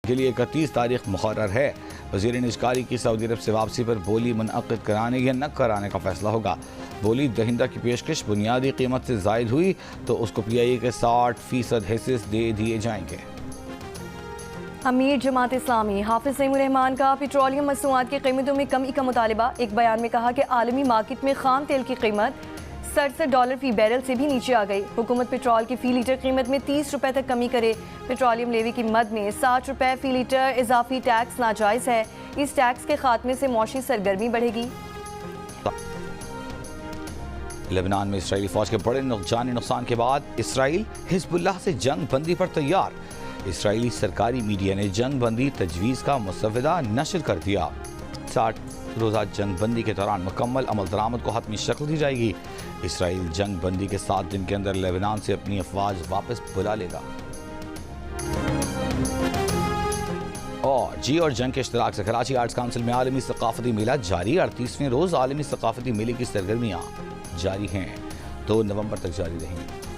के लिए 31 तारीख मुकर्रर है। वज़ीर निजकारी की सऊदी अरब से वापसी पर बोली मुनअक़िद कराने या न कराने का फैसला होगा। बोली दहिंदा की पेशकश बुनियादी कीमत से ज़ायद हुई तो उसको PIA के 60% हिस्से दे दिए जाएंगे। अमीर जमात इस्लामी हाफिज सईमुर-रहमान का पेट्रोलियम मसनूआत की कीमतों में कमी का मुतालबा। एक बयान में कहा कि आलमी मार्केट में खाम तेल की कीमत $67 फी बैरल से भी नीचे आ गई। हुकूमत पेट्रोल की फ़ी लीटर कीमत में 30 रुपए तक कमी करे। पेट्रोलियम लेवी की मद में 60 रुपए फ़ी लीटर इजाफी टैक्स नाजायज़ है। इस टैक्स के खात्मे से मौशी सरगर्मी बढ़ेगी। लेबनान में इसराइली फौज के बड़े जानी नुकसान के बाद इसराइल हिजबुल्लाह से जंग बंदी पर तैयार। इसराइली सरकारी मीडिया ने जंग बंदी तजवीज़ का मुसव्वदा नशर कर दिया। 60 रोज़ा जंग बंदी के दौरान मुकम्मल अमल दरामद को हतमी शक्ल दी जाएगी। इसराइल जंग बंदी के 7 दिन के अंदर लेबनान से अपनी अफवाज वापस बुला लेगा। और जंग के इश्तराक से कराची आर्ट्स काउंसिल में आलमी सकाफती मेला जारी। 38वें रोज़ आलमी सकाफती मेले की सरगर्मियाँ जारी हैं, 2 नवंबर तक जारी रहेंगी।